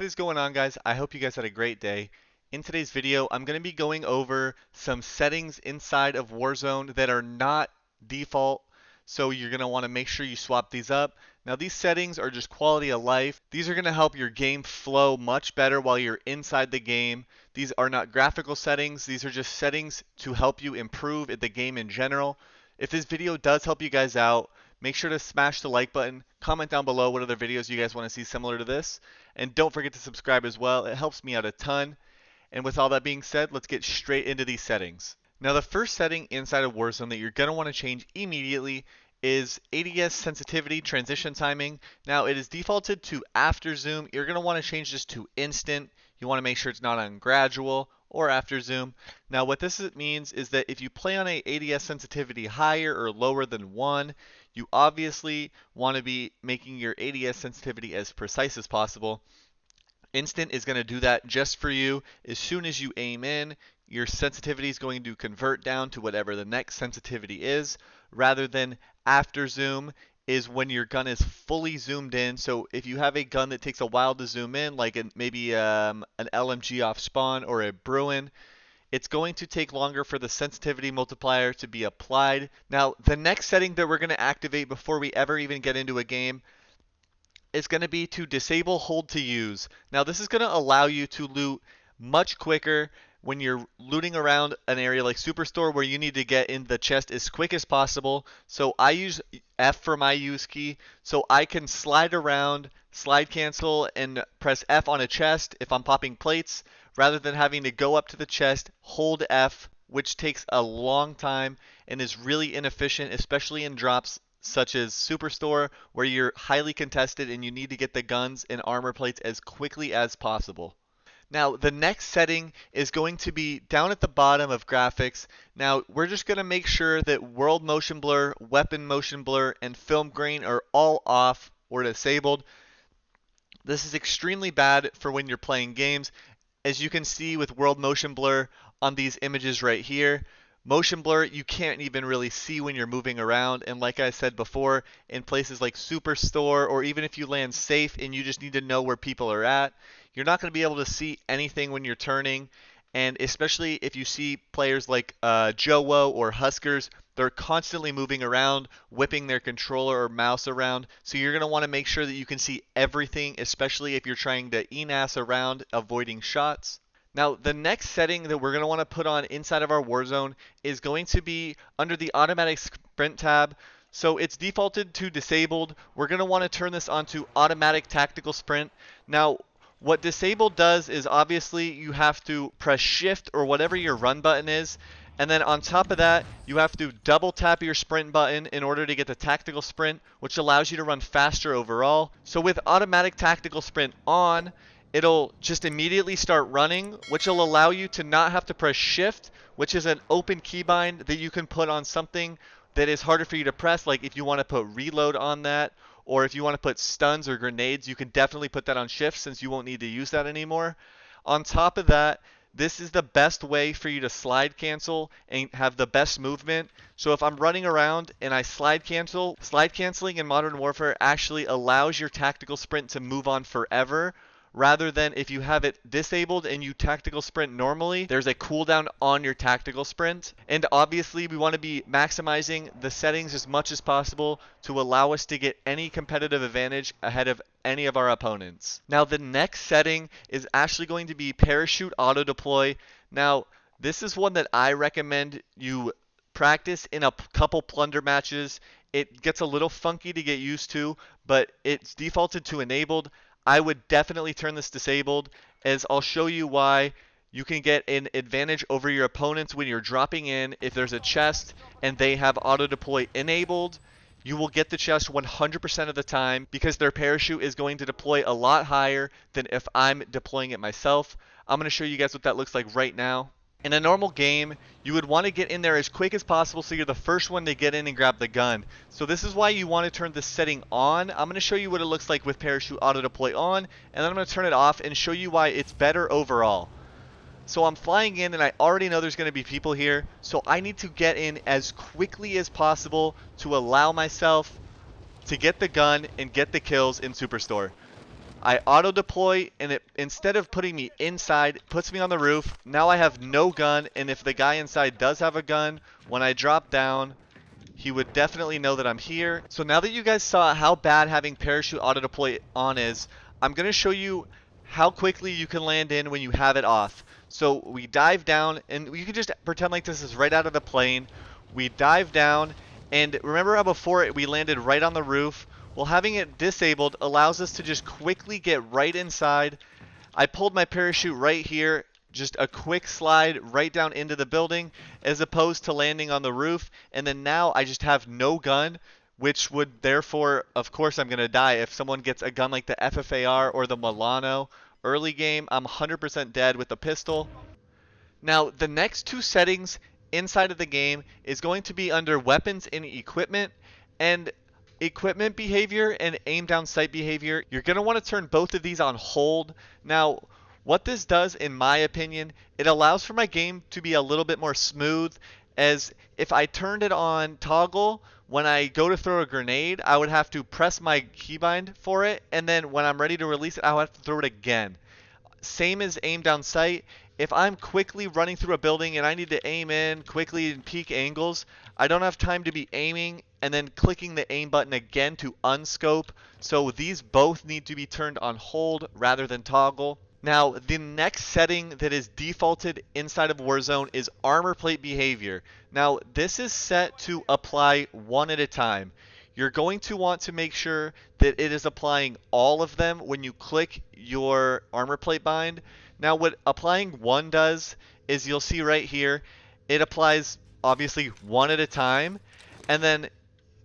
What is going on, guys? I hope you guys had a great day. In today's video, I'm going to be going over some settings inside of Warzone that are not default, so you're going to want to make sure you swap these up. Now, these settings are just quality of life. These are going to help your game flow much better while you're inside the game. These are not graphical settings. These are just settings to help you improve at the game in general. If this video does help you guys out, make sure to smash the like button, comment down below what other videos you guys want to see similar to this, and don't forget to subscribe as well. It helps me out a ton. And with all that being said, let's get straight into these settings. Now, the first setting inside of Warzone that you're going to want to change immediately is ADS sensitivity transition timing. Now, it is defaulted to after zoom. You're going to want to change this to instant. You want to make sure it's not on gradual or after zoom. Now, what this means is that if you play on a ADS sensitivity higher or lower than 1, you obviously want to be making your ADS sensitivity as precise as possible. Instant is going to do that just for you. As soon as you aim in, your sensitivity is going to convert down to whatever the next sensitivity is, rather than after zoom is when your gun is fully zoomed in. So if you have a gun that takes a while to zoom in, like maybe an LMG off spawn or a Bruin, it's going to take longer for the sensitivity multiplier to be applied. Now, the next setting that we're going to activate before we ever even get into a game is going to be to disable hold to use. Now, this is going to allow you to loot much quicker when you're looting around an area like Superstore where you need to get in the chest as quick as possible. So I use F for my use key, so I can slide around, slide cancel, and press F on a chest if I'm popping plates, rather than having to go up to the chest, hold F, which takes a long time and is really inefficient, especially in drops such as Superstore, where you're highly contested and you need to get the guns and armor plates as quickly as possible. Now, the next setting is going to be down at the bottom of graphics. Now, we're just going to make sure that world motion blur, weapon motion blur, and film grain are all off or disabled. This is extremely bad for when you're playing games. As you can see with world motion blur on these images right here, motion blur, you can't even really see when you're moving around. And like I said before, in places like Superstore, or even if you land safe and you just need to know where people are at, you're not going to be able to see anything when you're turning. And especially if you see players like Jowo or Huskers, they're constantly moving around, whipping their controller or mouse around. So you're going to want to make sure that you can see everything, especially if you're trying to ENAS around, avoiding shots. Now, the next setting that we're going to want to put on inside of our Warzone is going to be under the automatic sprint tab. So it's defaulted to disabled. We're going to want to turn this on to automatic tactical sprint. Now, what disabled does is obviously you have to press shift or whatever your run button is. And then on top of that, you have to double tap your sprint button in order to get the tactical sprint, which allows you to run faster overall. So with automatic tactical sprint on, it'll just immediately start running, which will allow you to not have to press shift, which is an open keybind that you can put on something that is harder for you to press. Like if you want to put reload on that, or if you want to put stuns or grenades, you can definitely put that on shift since you won't need to use that anymore. On top of that, this is the best way for you to slide cancel and have the best movement. So if I'm running around and I slide cancel, slide canceling in Modern Warfare actually allows your tactical sprint to move on forever, rather than if you have it disabled and you tactical sprint normally, there's a cooldown on your tactical sprint. And obviously we want to be maximizing the settings as much as possible to allow us to get any competitive advantage ahead of any of our opponents. Now, the next setting is actually going to be parachute auto deploy. Now, this is one that I recommend you practice in a couple plunder matches. It gets a little funky to get used to, but it's defaulted to enabled. I would definitely turn this disabled, as I'll show you why. You can get an advantage over your opponents when you're dropping in. If there's a chest and they have auto deploy enabled, you will get the chest 100% of the time because their parachute is going to deploy a lot higher than if I'm deploying it myself. I'm going to show you guys what that looks like right now. In a normal game, you would want to get in there as quick as possible so you're the first one to get in and grab the gun. So this is why you want to turn this setting on. I'm going to show you what it looks like with parachute auto deploy on, and then I'm going to turn it off and show you why it's better overall. So I'm flying in and I already know there's going to be people here, so I need to get in as quickly as possible to allow myself to get the gun and get the kills in Superstore. I auto deploy, and it, instead of putting me inside, puts me on the roof. Now I have no gun, and if the guy inside does have a gun, when I drop down, he would definitely know that I'm here. So now that you guys saw how bad having parachute auto deploy on is, I'm going to show you how quickly you can land in when you have it off. So we dive down, and you can just pretend like this is right out of the plane. We dive down, and remember how before we landed right on the roof? Well, having it disabled allows us to just quickly get right inside. I pulled my parachute right here, just a quick slide right down into the building, as opposed to landing on the roof. And then now I just have no gun, which would therefore, of course, I'm going to die. If someone gets a gun like the FFAR or the Milano early game, I'm 100% dead with a pistol. Now, the next two settings inside of the game is going to be under weapons and equipment. And equipment behavior and aim down sight behavior, you're going to want to turn both of these on hold. Now, what this does, in my opinion, it allows for my game to be a little bit more smooth, as if I turned it on toggle, when I go to throw a grenade, I would have to press my keybind for it, and then when I'm ready to release it, I'll have to throw it again. Same as aim down sight. If I'm quickly running through a building and I need to aim in quickly in peak angles, I don't have time to be aiming and then clicking the aim button again to unscope. So these both need to be turned on hold rather than toggle. Now, the next setting that is defaulted inside of Warzone is armor plate behavior. Now, this is set to apply one at a time. You're going to want to make sure that it is applying all of them when you click your armor plate bind. Now, what applying one does is, you'll see right here, it applies obviously one at a time, and then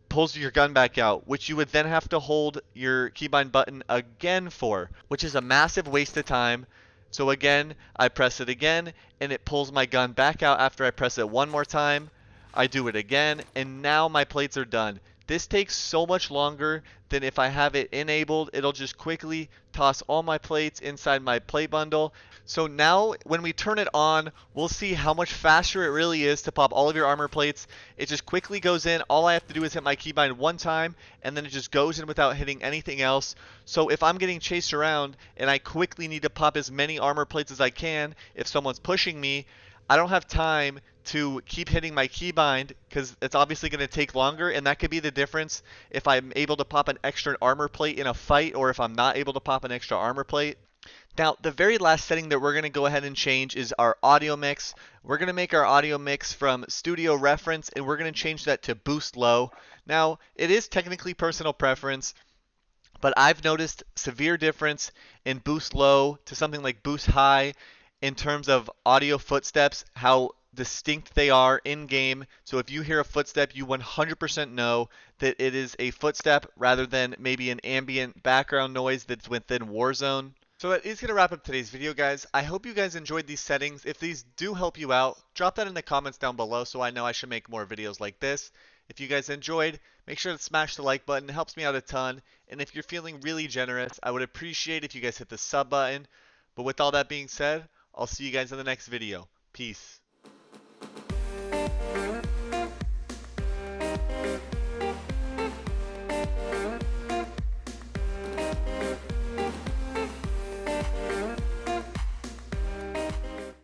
pulls your gun back out, which you would then have to hold your keybind button again for, which is a massive waste of time. So again, I press it again, and it pulls my gun back out after I press it one more time. I do it again, and now my plates are done. This takes so much longer than if I have it enabled. It'll just quickly toss all my plates inside my plate bundle. So now when we turn it on, we'll see how much faster it really is to pop all of your armor plates. It just quickly goes in. All I have to do is hit my keybind one time, and then it just goes in without hitting anything else. So if I'm getting chased around and I quickly need to pop as many armor plates as I can, if someone's pushing me, I don't have time to keep hitting my keybind, because it's obviously going to take longer, and that could be the difference if I'm able to pop an extra armor plate in a fight, or if I'm not able to pop an extra armor plate. Now, the very last setting that we're going to go ahead and change is our audio mix. We're going to make our audio mix from studio reference, and we're going to change that to boost low. Now, it is technically personal preference, but I've noticed severe difference in boost low to something like boost high in terms of audio footsteps, how distinct they are in game. So if you hear a footstep, you 100% know that it is a footstep rather than maybe an ambient background noise that's within Warzone. So that is going to wrap up today's video, guys. I hope you guys enjoyed these settings. If these do help you out, drop that in the comments down below so I know I should make more videos like this. If you guys enjoyed, make sure to smash the like button. It helps me out a ton. And if you're feeling really generous, I would appreciate if you guys hit the sub button. But with all that being said, I'll see you guys in the next video. Peace.